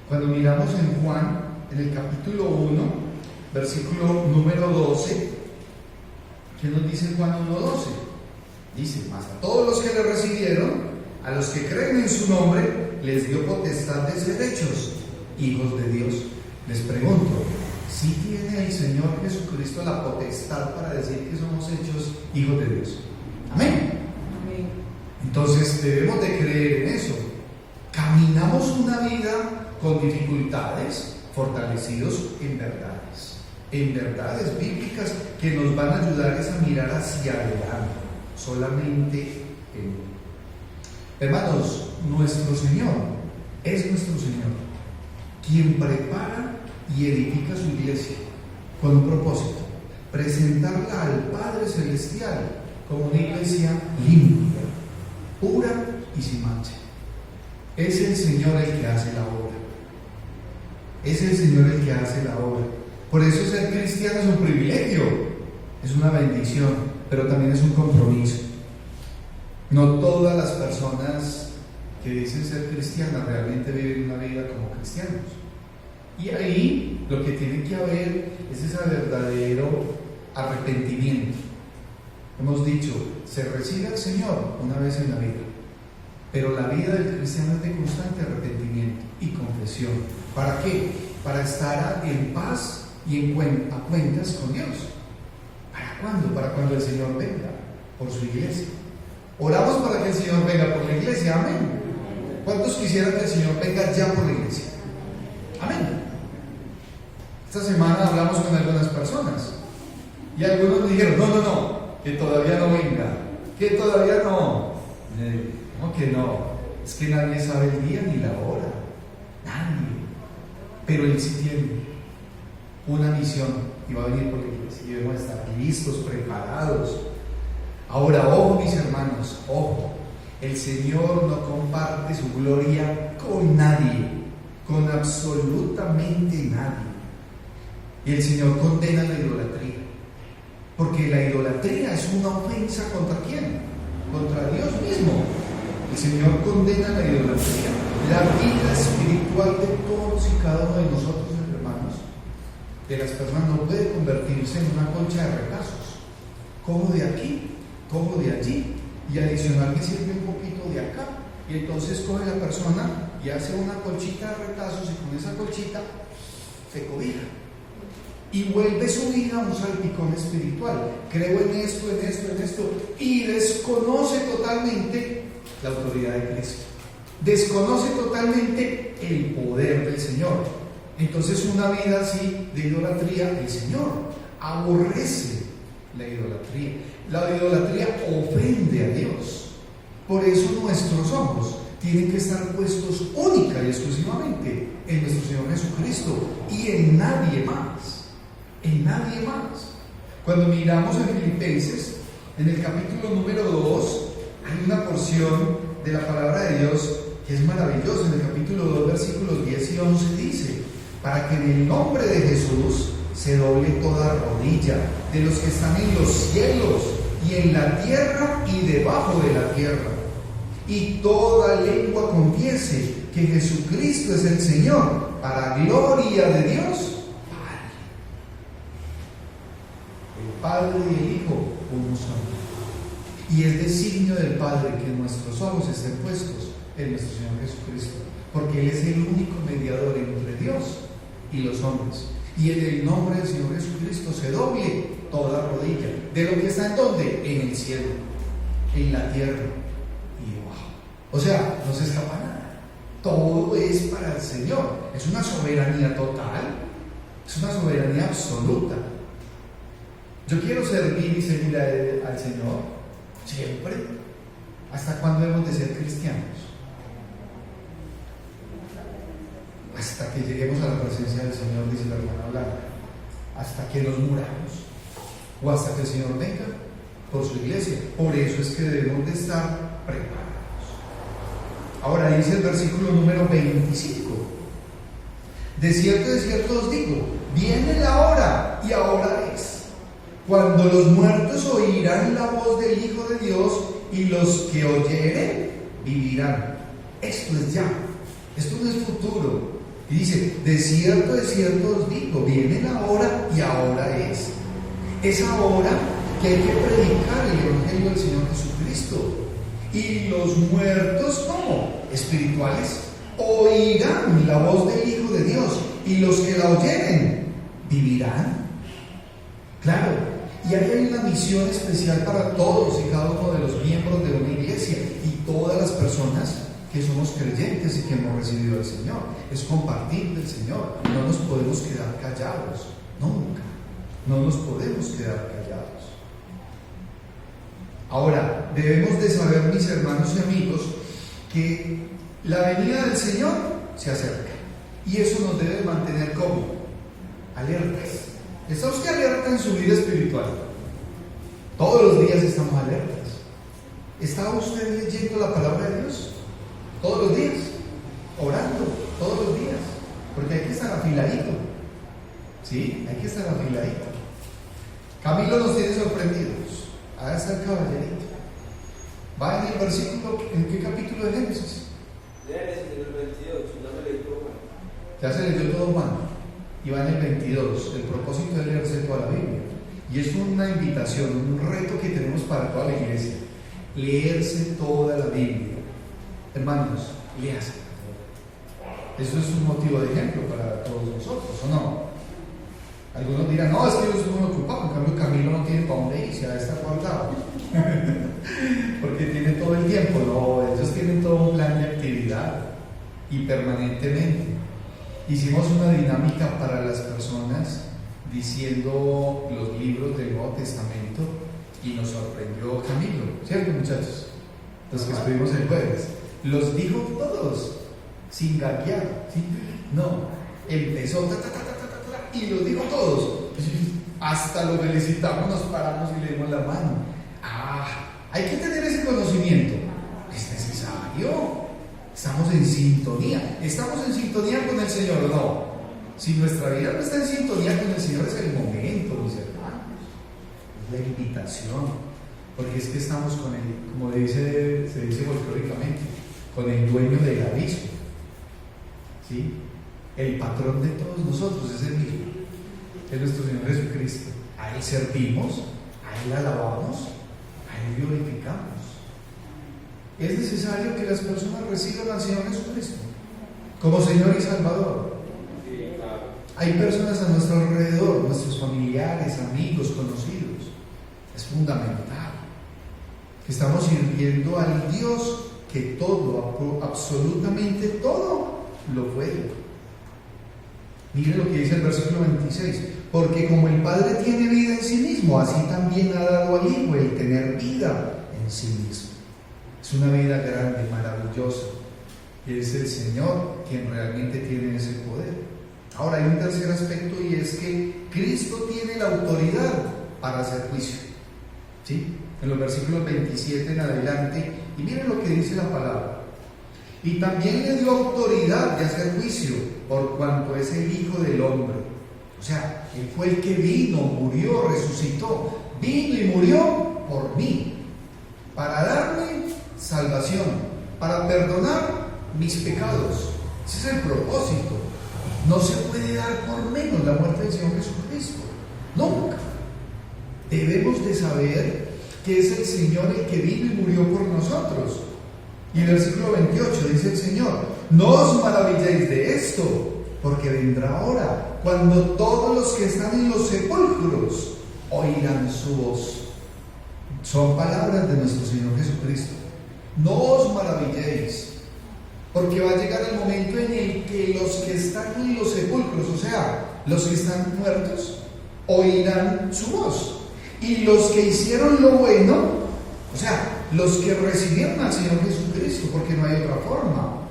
Cuando miramos en Juan, en el capítulo 1, versículo número 12, ¿qué nos dice Juan 1:12? Dice: mas a todos los que le recibieron, a los que creen en su nombre, les dio potestad de ser hechos hijos de Dios. Les pregunto, ¿sí tiene el Señor Jesucristo la potestad para decir que somos hechos hijos de Dios? Amén. Amén. Entonces debemos de creer en eso. Caminamos una vida con dificultades, fortalecidos en verdades bíblicas que nos van a ayudar a mirar hacia adelante, solamente en Él. Hermanos, nuestro Señor es nuestro Señor, quien prepara y edifica su iglesia con un propósito: presentarla al Padre Celestial como una iglesia limpia, pura y sin mancha. Es el Señor el que hace la obra. Es el Señor el que hace la obra. Por eso ser cristiano es un privilegio, es una bendición, pero también es un compromiso. No todas las personas que dicen ser cristianas realmente viven una vida como cristianos. Y ahí lo que tiene que haber es ese verdadero arrepentimiento. Hemos dicho, se recibe al Señor una vez en la vida, pero la vida del cristiano es de constante arrepentimiento y confesión. ¿Para qué? Para estar en paz y a cuentas con Dios. ¿Para cuándo? Para cuando el Señor venga por su iglesia. Oramos para que el Señor venga por la iglesia. Amén. ¿Cuántos quisieran que el Señor venga ya por la iglesia? Amén. Esta semana hablamos con algunas personas y algunos me dijeron: no, que todavía no venga, que todavía no. No, que no. Es que nadie sabe el día ni la hora. Nadie. Pero Él sí tiene una misión y va a venir por la iglesia y debemos estar listos, preparados. Ahora, ojo, mis hermanos, ojo. El Señor no comparte su gloria con nadie, con absolutamente nadie. Y el Señor condena la idolatría, porque la idolatría es una ofensa ¿contra quién? Contra Dios mismo. El Señor condena la idolatría. La vida espiritual de todos y cada uno de nosotros, hermanos, de las personas, no puede convertirse en una concha de retazos. Como de aquí, como de allí, y adicional que sirve un poquito de acá. Y entonces coge la persona y hace una colchita de retazos, y con esa colchita se cobija. Y vuelve su vida un salpicón espiritual. Creo en esto, y desconoce totalmente la autoridad de Cristo. Desconoce totalmente el poder del Señor. Entonces, una vida así de idolatría, el Señor aborrece la idolatría. La idolatría ofende a Dios. Por eso nuestros ojos tienen que estar puestos única y exclusivamente en nuestro Señor Jesucristo y en nadie más. En nadie más. Cuando miramos en Filipenses, en el capítulo número 2, hay una porción de la palabra de Dios que es maravillosa. En el capítulo 2, versículos 10 y 11 dice: para que en el nombre de Jesús se doble toda rodilla de los que están en los cielos y en la tierra y debajo de la tierra, y toda lengua confiese que Jesucristo es el Señor, para gloria de Dios Padre y el Hijo uno solo. Y es designio del Padre que nuestros ojos estén puestos en nuestro Señor Jesucristo, porque Él es el único mediador entre Dios y los hombres. Y en el nombre del Señor Jesucristo se doble toda rodilla. ¿De lo que está en dónde? En el cielo, en la tierra y debajo. O sea, no se escapa nada. Todo es para el Señor. Es una soberanía total. Es una soberanía absoluta. Yo quiero servir y seguir al Señor siempre. ¿Hasta cuándo hemos de ser cristianos? Hasta que lleguemos a la presencia del Señor, dice la hermana Blanca. Hasta que nos muramos. O hasta que el Señor venga por su iglesia. Por eso es que debemos de estar preparados. Ahora dice el versículo número 25. De cierto os digo, viene la hora, y ahora es, cuando los muertos oirán la voz del Hijo de Dios, y los que oyeren vivirán. Esto es ya, esto no es futuro. Y dice, de cierto os digo, viene la hora y ahora es. Es ahora que hay que predicar el Evangelio del Señor Jesucristo. Y los muertos, ¿cómo? Espirituales, oirán la voz del Hijo de Dios, y los que la oyeren vivirán. Claro, y ahí hay una misión especial para todos y cada uno de los miembros de una iglesia y todas las personas que somos creyentes y que hemos recibido al Señor. Es compartir del Señor. No nos podemos quedar callados, nunca. No nos podemos quedar callados. Ahora, debemos de saber, mis hermanos y amigos, que la venida del Señor se acerca. Y eso nos debe mantener como alertas. ¿Está usted alerta en su vida espiritual? Todos los días estamos alertas. ¿Está usted leyendo la palabra de Dios? Todos los días. Orando todos los días. Porque hay que estar afiladito. ¿Sí? Hay que estar afiladito. Camilo nos tiene sorprendidos. Ahí está el caballerito. Va en el versículo, ¿en qué capítulo de Génesis? Génesis en el 22, ya me leí todo. Ya se leyó todo Juan. Y va en el 22. El propósito es leerse toda la Biblia. Y es una invitación, un reto que tenemos para toda la iglesia. Leerse toda la Biblia. Hermanos, léase. Eso es un motivo de ejemplo para todos nosotros, ¿o no? Algunos dirán, no, es que yo soy muy ocupado, en cambio Camilo no tiene para dónde ir, se está guardado. Porque tiene todo el tiempo. No, ellos tienen todo un plan de actividad y permanentemente. Hicimos una dinámica para las personas diciendo los libros del Nuevo Testamento y nos sorprendió Camilo, ¿cierto, muchachos? Los que estuvimos el jueves. Los dijo todos, sin gaguear, ¿sí? No, empezó y los dijo todos. Hasta lo felicitamos, nos paramos y le dimos la mano. Hay que tener ese conocimiento. Es necesario. Estamos en sintonía. ¿Estamos en sintonía con el Señor o no? Si nuestra vida no está en sintonía con el Señor, es el momento, mis hermanos. Es la invitación. Porque es que estamos con él, como se dice folclóricamente, con el dueño del abismo. ¿Sí? El patrón de todos nosotros es el mismo. Es nuestro Señor Jesucristo. A Él servimos, a Él alabamos, a Él glorificamos. Es necesario que las personas reciban al Señor Jesucristo como Señor y Salvador. Sí, claro. Hay personas a nuestro alrededor, nuestros familiares, amigos, conocidos. Es fundamental que estamos sirviendo al Dios que todo, absolutamente todo, lo puede. Miren lo que dice el versículo 26. Porque como el Padre tiene vida en sí mismo, así también ha dado al Hijo el tener vida en sí mismo. Es una vida grande, maravillosa. Y es el Señor quien realmente tiene ese poder. Ahora hay un tercer aspecto, y es que Cristo tiene la autoridad para hacer juicio. ¿Sí? En los versículos 27 en adelante, y miren lo que dice la palabra. Y también le dio autoridad de hacer juicio, por cuanto es el Hijo del Hombre. O sea, Él fue el que vino, murió, resucitó, vino y murió por mí, para darme salvación, para perdonar mis pecados. Ese es el propósito. No se puede dar por menos la muerte del Señor Jesucristo. Nunca. Debemos de saber que es el Señor el que vino y murió por nosotros. Y en el versículo 28 dice el Señor: no os maravilléis de esto, porque vendrá hora cuando todos los que están en los sepulcros oirán su voz. Son palabras de nuestro Señor Jesucristo. No os maravilléis, porque va a llegar el momento en el que los que están en los sepulcros, o sea, los que están muertos, oirán su voz. Y los que hicieron lo bueno, o sea, los que recibieron al Señor Jesucristo, porque no hay otra forma,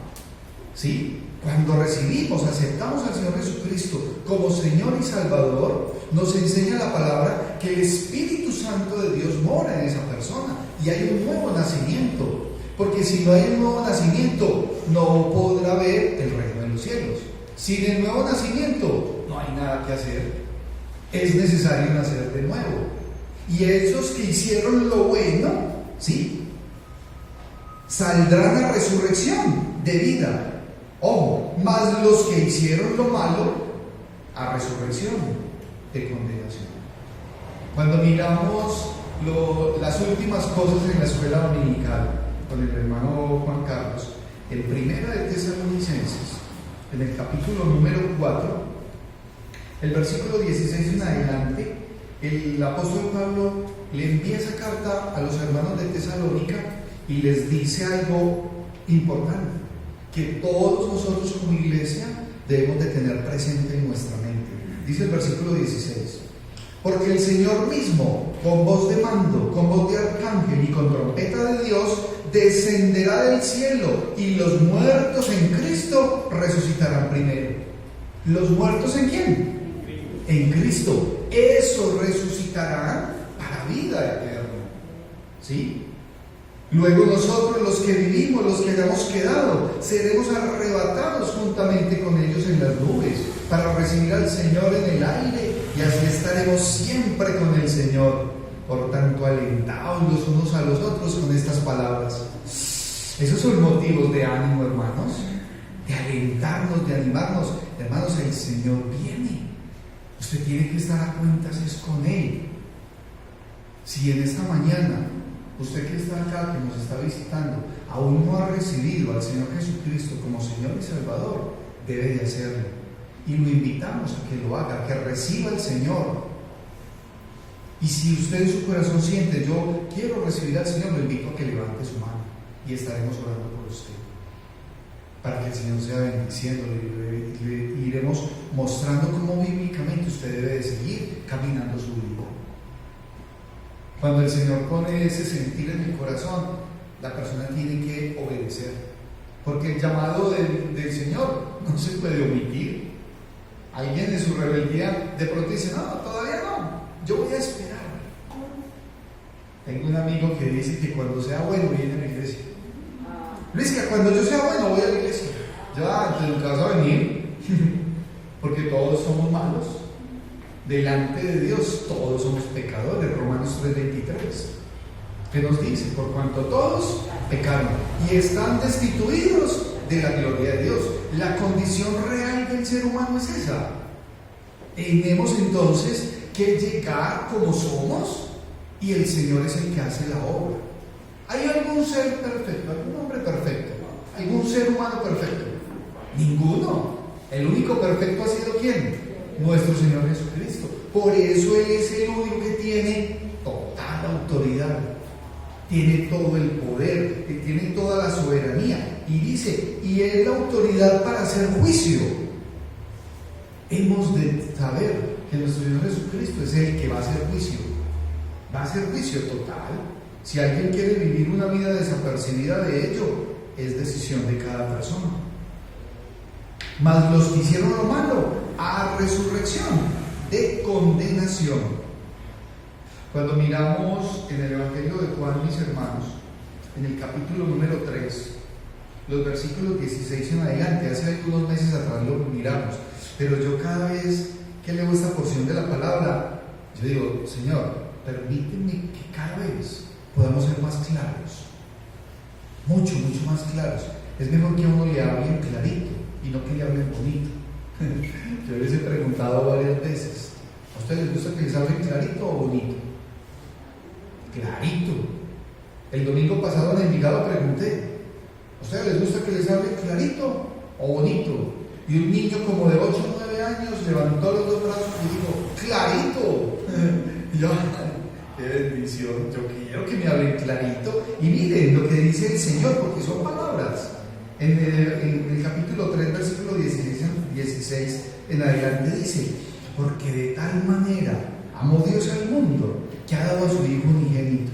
¿sí? Cuando recibimos, aceptamos al Señor Jesucristo como Señor y Salvador, nos enseña la palabra que el Espíritu Santo de Dios mora en esa persona y hay un nuevo nacimiento. Porque si no hay un nuevo nacimiento, no podrá ver el reino de los cielos. Sin el nuevo nacimiento, no hay nada que hacer. Es necesario nacer de nuevo. Y esos que hicieron lo bueno, ¿sí?, saldrán a resurrección de vida. Ojo, más los que hicieron lo malo, a resurrección de condenación. Cuando miramos las últimas cosas en la escuela dominical, con el hermano Juan Carlos, en Primera de Tesalonicenses, en el capítulo número 4, el versículo 16 en adelante, el apóstol Pablo le envía esa carta a los hermanos de Tesalónica y les dice algo importante, que todos nosotros como iglesia debemos de tener presente en nuestra mente. Dice el versículo 16: porque el Señor mismo, con voz de mando, con voz de arcángel y con trompeta de Dios, descenderá del cielo, y los muertos en Cristo resucitarán primero. ¿Los muertos en quién? En Cristo. Eso resucitarán para vida eterna, ¿sí? Luego nosotros, los que vivimos, los que hayamos quedado, seremos arrebatados juntamente con ellos en las nubes para recibir al Señor en el aire, y así estaremos siempre con el Señor. Por tanto, alentaos los unos a los otros con estas palabras. Esos son motivos de ánimo, hermanos, de alentarnos, de animarnos. Hermanos, el Señor viene. Usted tiene que estar a cuentas es con Él. Si en esta mañana usted que está acá, que nos está visitando, aún no ha recibido al Señor Jesucristo como Señor y Salvador, debe de hacerlo. Y lo invitamos a que lo haga, que reciba al Señor. Y si usted en su corazón siente, yo quiero recibir al Señor, lo invito a que levante su mano y estaremos orando por usted, para que el Señor sea bendiciéndole y le iremos mostrando cómo bíblicamente usted debe de seguir caminando su vida. Cuando el Señor pone ese sentir en el corazón, la persona tiene que obedecer, porque el llamado del Señor no se puede omitir. Alguien de su rebeldía de pronto dice: no, todavía no, yo voy a esperar. Tengo un amigo que dice que cuando sea bueno viene a la iglesia. Luis, que cuando yo sea bueno voy a la iglesia. Ya, entonces nunca vas a venir, porque todos somos malos. Delante de Dios todos somos pecadores. Romanos 3:23, que nos dice: por cuanto todos pecaron y están destituidos de la gloria de Dios. La condición real del ser humano es esa. Tenemos entonces que llegar como somos, y el Señor es el que hace la obra. ¿Hay algún ser perfecto, algún hombre perfecto, algún ser humano perfecto? Ninguno. El único perfecto ha sido ¿quién? Nuestro Señor Jesucristo. Por eso Él es el único que tiene total autoridad, tiene todo el poder, tiene toda la soberanía. Y dice, y es la autoridad para hacer juicio. Hemos de saber que nuestro Señor Jesucristo es el que va a hacer juicio. Va a hacer juicio total. Si alguien quiere vivir una vida desapercibida de ello, es decisión de cada persona. Mas los que hicieron lo malo, a resurrección de condenación. Cuando miramos en el Evangelio de Juan, mis hermanos, en el capítulo número 3, los versículos 16 en adelante, hace algunos meses atrás lo miramos, pero yo cada vez que leo esta porción de la palabra, yo digo: Señor, permíteme que cada vez podamos ser más claros, mucho más claros. Es mejor que a uno le hablen clarito y no que le hablen bonito. Yo les he preguntado varias veces: ¿a ustedes les gusta que les hablen clarito o bonito? Clarito. El domingo pasado en el Envigado pregunté: ¿a ustedes les gusta que les hable clarito o bonito? Y un niño como de 8 o 9 años levantó los dos brazos y dijo, ¡clarito! Y yo, ¡qué bendición! Yo quiero que me hablen clarito. Y miren lo que dice el Señor, porque son palabras. En el capítulo 3, versículo 16 en adelante dice, porque de tal manera amó Dios al mundo, que ha dado a su Hijo unigénito,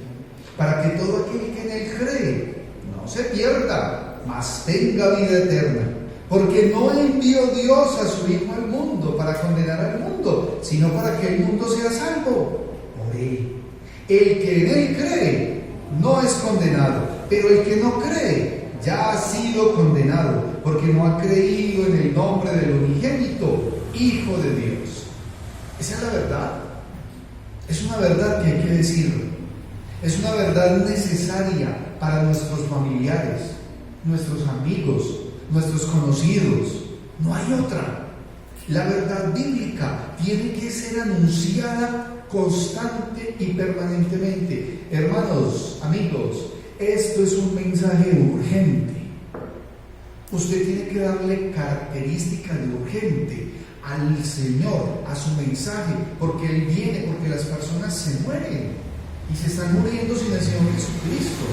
para que todo aquel que en él cree no se pierda, mas tenga vida eterna. Porque no envió Dios a su Hijo al mundo para condenar al mundo, sino para que el mundo sea salvo por él. El que en él cree no es condenado, pero el que no cree ya ha sido condenado, porque no ha creído en el nombre del unigénito Hijo de Dios. Esa es la verdad. Es una verdad que hay que decirlo. Es una verdad necesaria para nuestros familiares, nuestros amigos, nuestros conocidos. No hay otra. La verdad bíblica tiene que ser anunciada constante y permanentemente. Hermanos, amigos, esto es un mensaje urgente. Usted tiene que darle características de urgente al Señor, a su mensaje, porque Él viene, porque las personas se mueren y se están muriendo sin el Señor Jesucristo.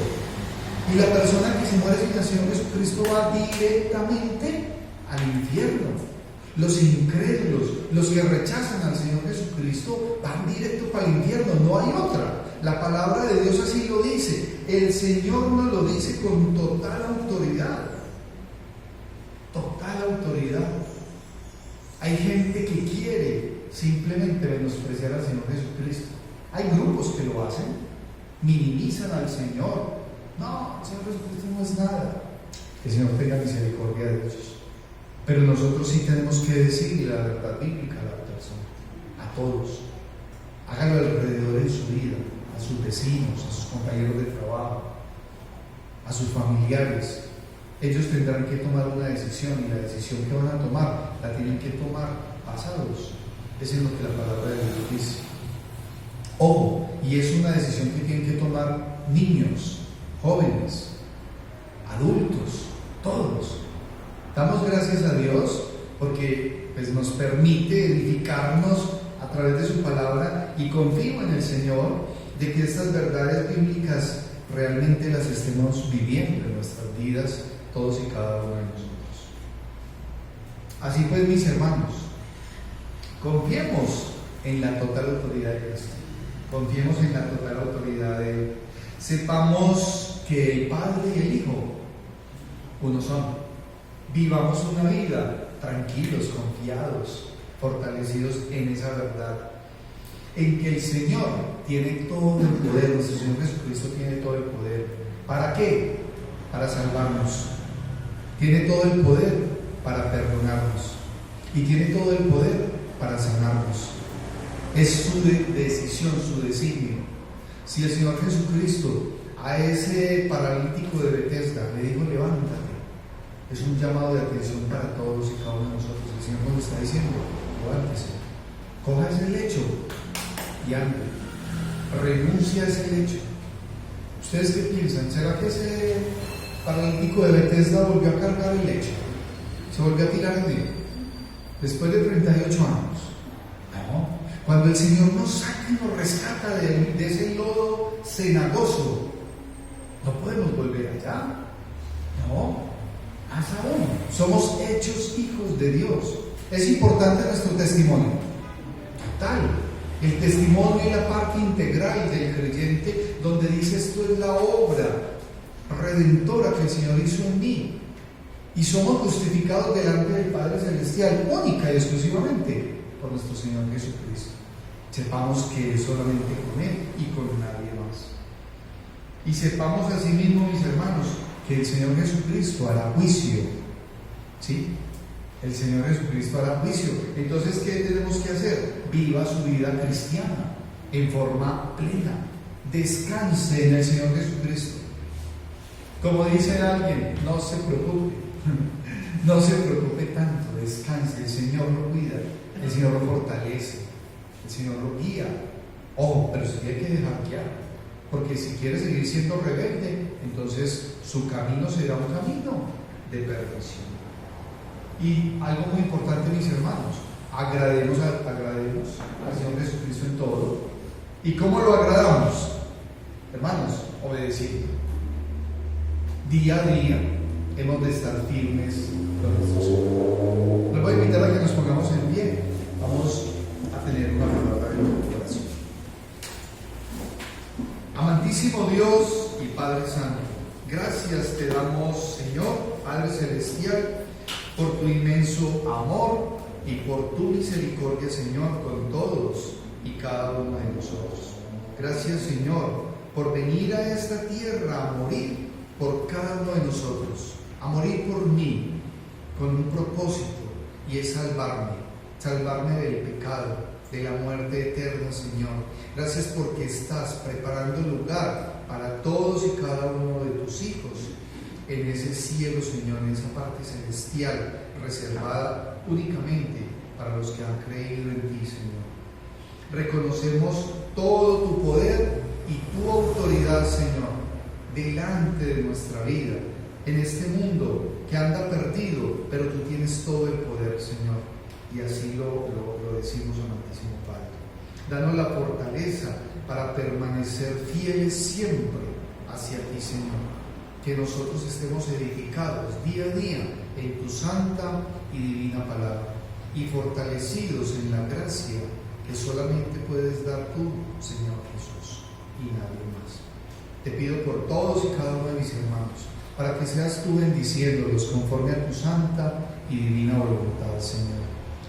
Y la persona que se muere sin el Señor Jesucristo va directamente al infierno. Los incrédulos, los que rechazan al Señor Jesucristo, van directo para el infierno, no hay otra. La palabra de Dios así lo dice. El Señor nos lo dice con total autoridad. Total autoridad. Hay gente que quiere simplemente menospreciar al Señor Jesucristo. Hay grupos que lo hacen, minimizan al Señor. No, el Señor Jesucristo no es nada. Que el Señor tenga misericordia de ellos. Pero nosotros sí tenemos que decirle la verdad bíblica a la persona, a todos. Hágalo alrededor en su vida, a sus vecinos, a sus compañeros de trabajo, a sus familiares. Ellos tendrán que tomar una decisión, y la decisión que van a tomar la tienen que tomar basados. Eso es lo que la palabra de Dios dice. Ojo, y es una decisión que tienen que tomar niños, jóvenes, adultos, todos. Damos gracias a Dios porque pues, nos permite edificarnos a través de su palabra, y confío en el Señor de que estas verdades bíblicas realmente las estemos viviendo en nuestras vidas, todos y cada uno de nosotros. Así pues, mis hermanos, confiemos en la total autoridad de Cristo, confiemos en la total autoridad de Él. Sepamos que el Padre y el Hijo uno son. Vivamos una vida tranquilos, confiados, fortalecidos en esa verdad, en que el Señor tiene todo el poder, nuestro Señor Jesucristo tiene todo el poder. ¿Para qué? Para salvarnos. Tiene todo el poder para perdonarnos y tiene todo el poder para sanarnos. Es su decisión, su designio. Si el Señor Jesucristo a ese paralítico de Betesda le dijo levántate, es un llamado de atención para todos y cada uno de nosotros. El Señor nos está diciendo levántese, coja ese lecho y ande, renuncia a ese lecho. ¿Ustedes qué piensan? ¿Será que ese paralítico de Betesda volvió a cargar el lecho? ¿Se volvió a tirar en él? Después de 38 años. No. Cuando el Señor nos saca y nos rescata de ese lodo cenagoso, no podemos volver allá. No. Más aún, somos hechos hijos de Dios. Es importante nuestro testimonio. Total. El testimonio es la parte integral del creyente, donde dice esto es la obra redentora que el Señor hizo en mí. Y somos justificados delante del Padre Celestial, única y exclusivamente por nuestro Señor Jesucristo. Sepamos que es solamente con Él y con nadie más. Y sepamos asimismo, mis hermanos, que el Señor Jesucristo hará juicio. ¿Sí? El Señor Jesucristo hará juicio. Entonces, ¿qué tenemos que hacer? Viva su vida cristiana en forma plena. Descanse en el Señor Jesucristo. Como dice alguien, no se preocupe. No se preocupe tanto, descanse. El Señor lo cuida, el Señor lo fortalece, el Señor lo guía. Ojo, pero se tiene que dejar guiar. Porque si quiere seguir siendo rebelde, entonces su camino será un camino de perdición. Y algo muy importante, mis hermanos, agrademos al Señor Jesucristo en todo. ¿Y cómo lo agradamos? Hermanos, obedeciendo. Día a día hemos de estar firmes con nuestro Señor. Les voy a invitar a que nos pongamos en pie. Vamos a tener una palabra de oración. Amantísimo Dios y Padre Santo, gracias te damos, Señor, Padre Celestial, por tu inmenso amor y por tu misericordia, Señor, con todos y cada uno de nosotros. Gracias, Señor, por venir a esta tierra a morir por cada uno de nosotros, a morir por mí, con un propósito, y es salvarme del pecado, de la muerte eterna, Señor. Gracias porque estás preparando lugar para todos y cada uno de tus hijos en ese cielo, Señor, en esa parte celestial reservada únicamente para los que han creído en ti, Señor. Reconocemos todo tu poder y tu autoridad, Señor, delante de nuestra vida, en este mundo que anda perdido, pero tú tienes todo el poder, Señor, y así lo decimos, amantísimo Padre. Danos la fortaleza para permanecer fieles siempre hacia ti, Señor. Que nosotros estemos edificados día a día en tu santa y divina palabra y fortalecidos en la gracia que solamente puedes dar tú, Señor Jesús, y nadie más. Te pido por todos y cada uno de mis hermanos, para que seas tú bendiciéndolos conforme a tu santa y divina voluntad, Señor.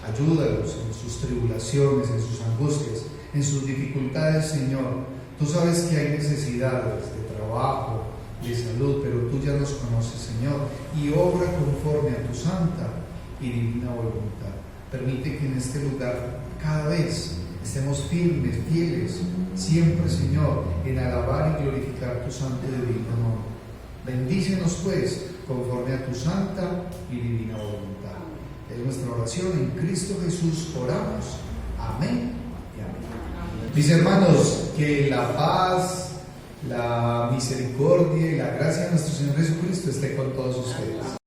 Ayúdalos en sus tribulaciones, en sus angustias, en sus dificultades, Señor. Tú sabes que hay necesidades de trabajo, de salud, pero tú ya nos conoces, Señor, y obra conforme a tu santa y divina voluntad. Permite que en este lugar cada vez estemos firmes, fieles, siempre, Señor, en alabar y glorificar tu santo y divino nombre. Bendícenos, pues, conforme a tu santa y divina voluntad. Es nuestra oración, en Cristo Jesús oramos. Amén y amén. Mis hermanos, que la paz, la misericordia y la gracia de nuestro Señor Jesucristo esté con todos ustedes.